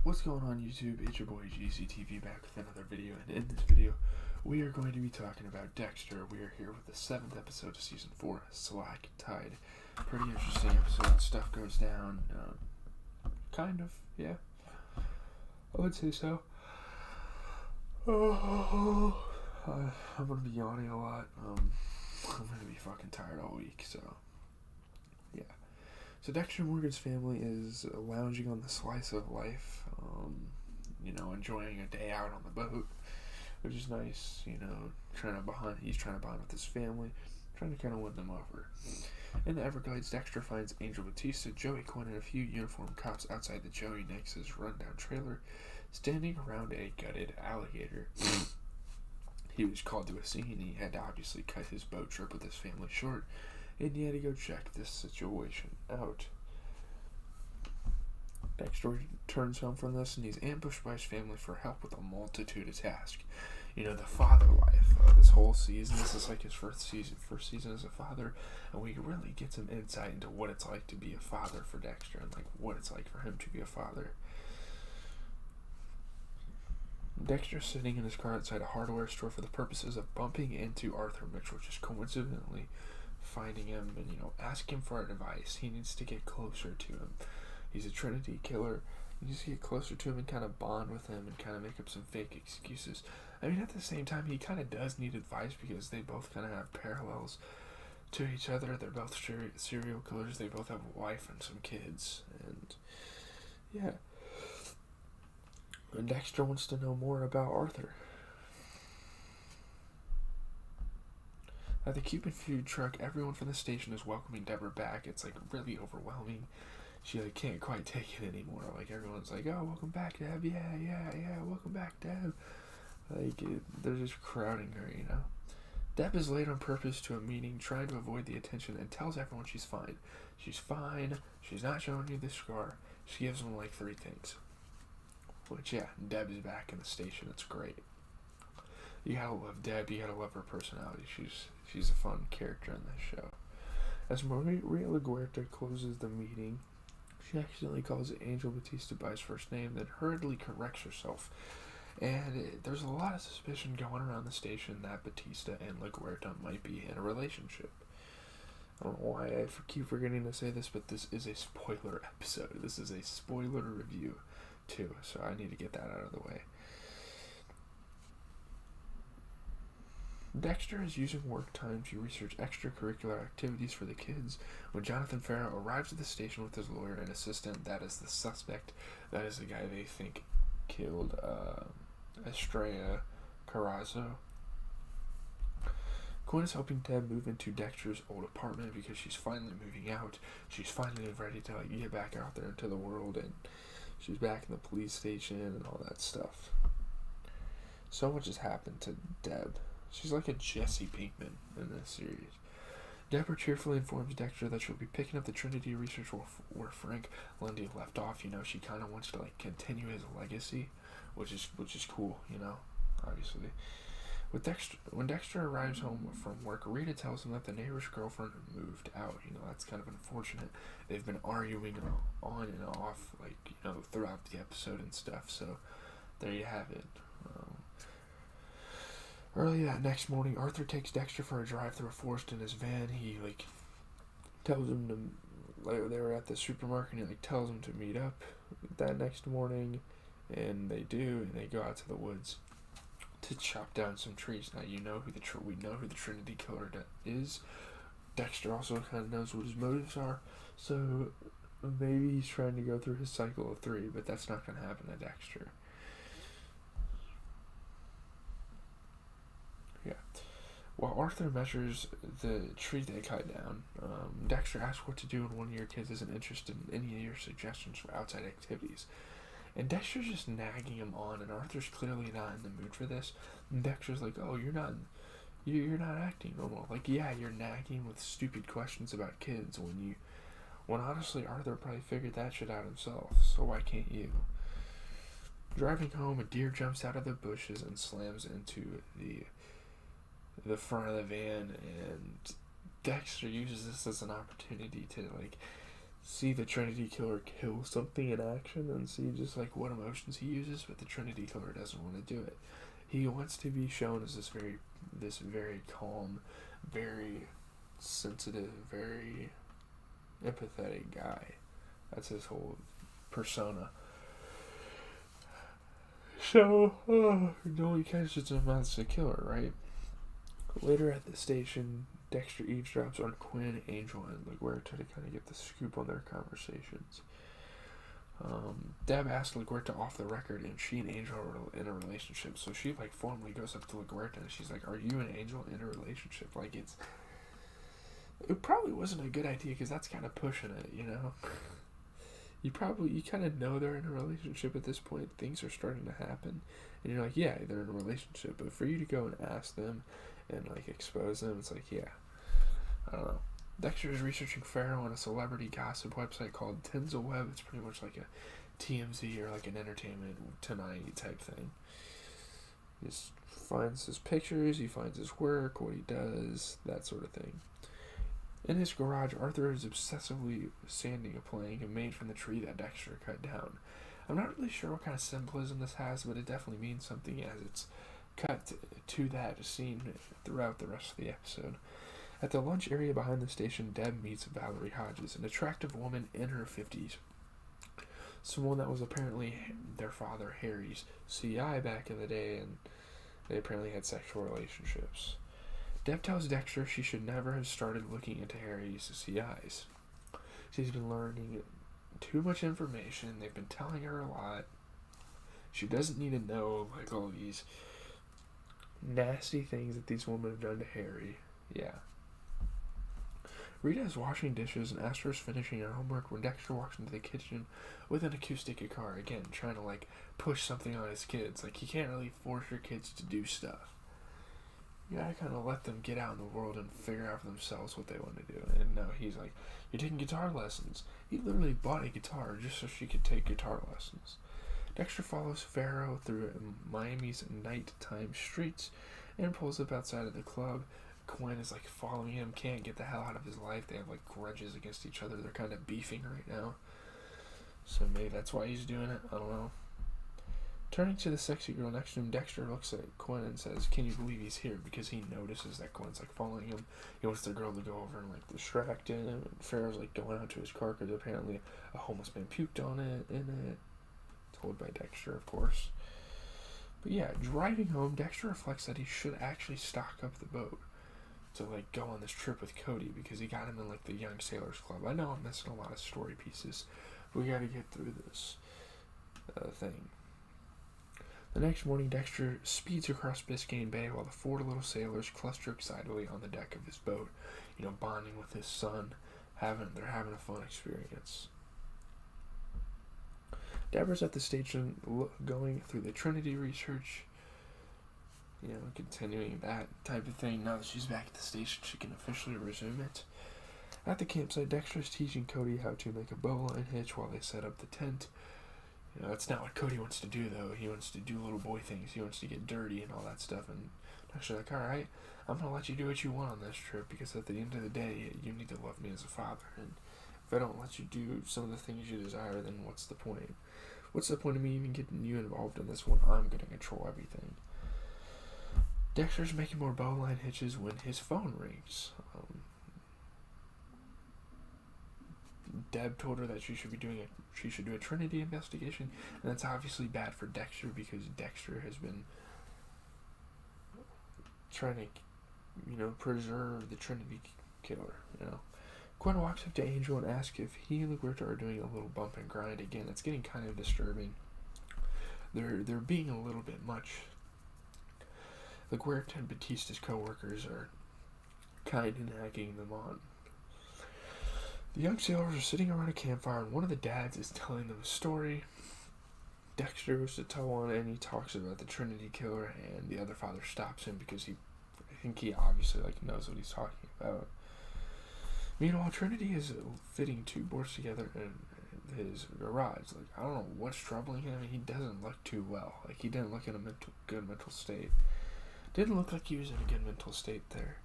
What's going on YouTube? It's your boy GCTV back with another video, and in this video we are going to be talking about Dexter. We are here with the 7th episode of Season 4, Slack Tide. Pretty interesting episode. Stuff goes down. Kind of, yeah. I would say so. I'm gonna be yawning a lot. I'm gonna be fucking tired all week, so yeah. So Dexter Morgan's family is lounging on the slice of life, enjoying a day out on the boat, which is nice, he's trying to bond with his family, trying to kind of win them over. In the Everglades, Dexter finds Angel Batista, Joey Quinn, and a few uniformed cops outside the Joey Nix's rundown trailer, standing around a gutted alligator. He was called to a scene, and he had to obviously cut his boat trip with his family short, and he had to go check this situation out. Dexter returns home from this, and he's ambushed by his family for help with a multitude of tasks. The father life. This whole season, this is like his first season as a father, and we really get some insight into what it's like to be a father for Dexter, and like what it's like for him to be a father. Dexter's sitting in his car outside a hardware store for the purposes of bumping into Arthur Mitchell, just coincidentally finding him and asking him for advice. He needs to get closer to him. He's a Trinity killer. He needs to get closer to him and kind of bond with him and kind of make up some fake excuses. At the same time, he kind of does need advice because they both kind of have parallels to each other. They're both serial killers. They both have a wife and some kids, and yeah. And Dexter wants to know more about Arthur. At the Cuban food truck, everyone from the station is welcoming Deborah back. It's really overwhelming. She can't quite take it anymore. Everyone's like, "Oh, welcome back, Deb. Yeah, welcome back, Deb." They're just crowding her, Deb is late on purpose to a meeting, trying to avoid the attention, and tells everyone she's fine. She's fine. She's not showing you the scar. She gives them 3 things. Which, yeah, Deb is back in the station. It's great. You gotta love Deb. You gotta love her personality. She's a fun character in this show. As Maria LaGuerta closes the meeting, she accidentally calls Angel Batista by his first name, then hurriedly corrects herself. And there's a lot of suspicion going around the station that Batista and LaGuerta might be in a relationship. I don't know why I keep forgetting to say this, but this is a spoiler episode. This is a spoiler review, too, so I need to get that out of the way. Dexter is using work time to research extracurricular activities for the kids. When Jonathan Farrow arrives at the station with his lawyer and assistant, that is the suspect. That is the guy they think killed Estrella Carrazzo. Quinn is helping Deb move into Dexter's old apartment because she's finally moving out. She's finally ready to get back out there into the world, and she's back in the police station and all that stuff. So much has happened to Deb. She's like a Jesse Pinkman in this series. Deborah cheerfully informs Dexter that she'll be picking up the Trinity research where Frank Lundy left off. She kind of wants to continue his legacy, which is cool, obviously. When Dexter arrives home from work, Rita tells him that the neighbor's girlfriend moved out. That's kind of unfortunate. They've been arguing on and off, throughout the episode and stuff. So there you have it. Early that next morning, Arthur takes Dexter for a drive through a forest in his van. He tells him to they were at the supermarket, and he tells him to meet up that next morning, and they do, and they go out to the woods to chop down some trees. Now we know who the Trinity killer is. Dexter also kind of knows what his motives are, so maybe he's trying to go through his cycle of 3, but that's not going to happen to Dexter. Yeah. While Arthur measures the tree they cut down, Dexter asks what to do when one of your kids isn't interested in any of your suggestions for outside activities. And Dexter's just nagging him on, and Arthur's clearly not in the mood for this. And Dexter's like, "Oh, you're not acting normal. Yeah, you're nagging with stupid questions about kids when honestly Arthur probably figured that shit out himself. So why can't you?" Driving home, a deer jumps out of the bushes and slams into the front of the van, and Dexter uses this as an opportunity to see the Trinity Killer kill something in action and see just like what emotions he uses, but the Trinity Killer doesn't want to do it. He wants to be shown as this very calm, very sensitive, very empathetic guy. That's his whole persona. So, no, he catches him as the killer, right? Later at the station, Dexter eavesdrops on Quinn, Angel, and LaGuerta to kind of get the scoop on their conversations. Deb asks LaGuerta off the record, and she and Angel are in a relationship. So she like formally goes up to LaGuerta and she's like, "Are you and Angel in a relationship?" Like it probably wasn't a good idea because that's kind of pushing it, you know. You kind of know they're in a relationship at this point. Things are starting to happen, and you're like, yeah, they're in a relationship. But for you to go and ask them and like expose them, it's like, yeah, I don't know. Dexter is researching Pharaoh on a celebrity gossip website called Tinselweb. It's pretty much like a TMZ or like an Entertainment Tonight type thing. He just finds his pictures, he finds his work, what he does, that sort of thing. In his garage, Arthur is obsessively sanding a plank made from the tree that Dexter cut down. I'm not really sure what kind of symbolism this has, but it definitely means something as it's cut to that scene throughout the rest of the episode. At the lunch area behind the station, Deb meets Valerie Hodges, an attractive woman in her 50s. Someone that was apparently their father Harry's CI back in the day, and they apparently had sexual relationships. Deb tells Dexter she should never have started looking into Harry's CIs. She's been learning too much information. They've been telling her a lot. She doesn't need to know like all these nasty things that these women have done to Harry. Yeah. Rita is washing dishes and Astor is finishing her homework when Dexter walks into the kitchen with an acoustic guitar, again, trying to like push something on his kids. Like, you can't really force your kids to do stuff. You gotta kind of let them get out in the world and figure out for themselves what they want to do. And no, he's like, "You're taking guitar lessons." He literally bought a guitar just so she could take guitar lessons. Dexter follows Pharaoh through Miami's nighttime streets and pulls up outside of the club. Quinn is like following him, can't get the hell out of his life. They have like grudges against each other. They're kind of beefing right now. So maybe that's why he's doing it. I don't know. Turning to the sexy girl next to him, Dexter looks at Quinn and says, "Can you believe he's here?" Because he notices that Quinn's like following him. He wants the girl to go over and like distract him. And Pharaoh's like going out to his car because apparently a homeless man puked on it. Told by Dexter, of course. But yeah, driving home, Dexter reflects that he should actually stock up the boat to like go on this trip with Cody because he got him in like the Young Sailors Club. I know I'm missing a lot of story pieces, but we gotta get through this thing. The next morning, Dexter speeds across Biscayne Bay while the four little sailors cluster excitedly on the deck of his boat, you know, bonding with his son. They're having a fun experience. Deborah's at the station going through the Trinity research, you know, continuing that type of thing. Now that she's back at the station, she can officially resume it. At the campsite, Dexter's teaching Cody how to make a bowline hitch while they set up the tent. You know, that's not what Cody wants to do, though. He wants to do little boy things. He wants to get dirty and all that stuff. And Dexter's like, "Alright, I'm going to let you do what you want on this trip because at the end of the day, you need to love me as a father. And if I don't let you do some of the things you desire, then what's the point? What's the point of me even getting you involved in this when I'm going to control everything?" Dexter's making more bowline hitches when his phone rings. Deb told her that she should do a Trinity investigation, and that's obviously bad for Dexter because Dexter has been trying to, you know, preserve the Trinity Killer, you know. Quinn walks up to Angel and asks if he and LaGuerta are doing a little bump and grind again. It's getting kind of disturbing. They're being a little bit much. LaGuerta and Batista's co-workers are kind of nagging them on. The young sailors are sitting around a campfire, and one of the dads is telling them a story. Dexter goes to tell one, and he talks about the Trinity Killer, and the other father stops him because I think he obviously like knows what he's talking about. Meanwhile, Trinity is fitting two boards together in his garage. Like, I don't know what's troubling him. He doesn't look too well. Like, he didn't look in a good mental state. Didn't look like he was in a good mental state there.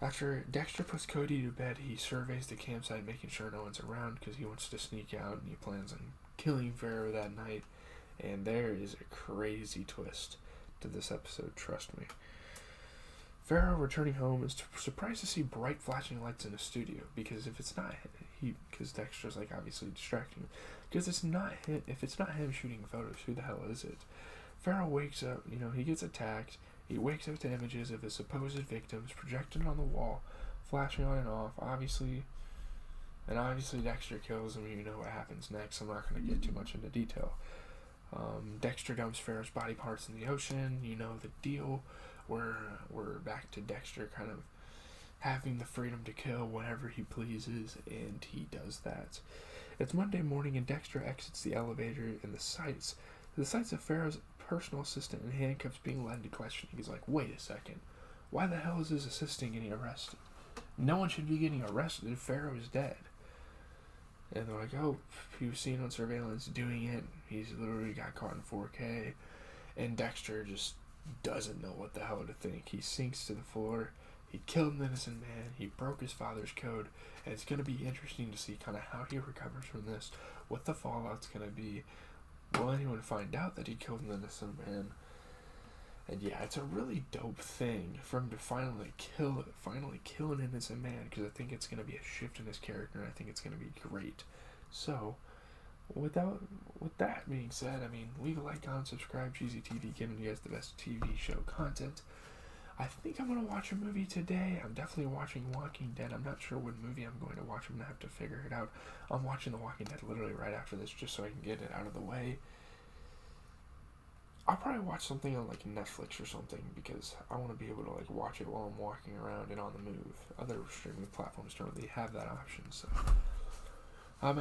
After Dexter puts Cody to bed, he surveys the campsite, making sure no one's around because he wants to sneak out and he plans on killing Pharaoh that night. And there is a crazy twist to this episode, trust me. Pharaoh, returning home, is surprised to see bright flashing lights in the studio because if it's not because Dexter's like obviously distracting him. Because it's not him. If it's not him shooting photos, who the hell is it? Pharaoh wakes up. He gets attacked. He wakes up to images of his supposed victims projected on the wall, flashing on and off. Obviously Dexter kills him. You know what happens next. I'm not going to get too much into detail. Dexter dumps Pharaoh's body parts in the ocean. You know the deal. We're back to Dexter kind of having the freedom to kill whenever he pleases, and he does that. It's Monday morning, and Dexter exits the elevator, and the sights of Pharaoh's personal assistant in handcuffs being led into questioning. He's like, wait a second, why the hell is his assistant getting arrested? No one should be getting arrested if Pharaoh is dead. And they're like, oh, he was seen on surveillance doing it. He's literally got caught in 4K. And Dexter just doesn't know what the hell to think. He sinks to the floor. He killed an innocent man. He broke his father's code. And it's going to be interesting to see kind of how he recovers from this, what the fallout's going to be. Will anyone find out that he killed an innocent man? And yeah, it's a really dope thing for him to finally kill an innocent man, because I think it's going to be a shift in his character, and I think it's going to be great. So, with that being said, leave a like, comment, subscribe, Cheesy TV, giving you guys the best TV show content. I think I'm going to watch a movie today. I'm definitely watching Walking Dead. I'm not sure what movie I'm going to watch. I'm going to have to figure it out. I'm watching The Walking Dead literally right after this, just so I can get it out of the way. I'll probably watch something on Netflix or something, because I want to be able to watch it while I'm walking around and on the move. Other streaming platforms don't really have that option, so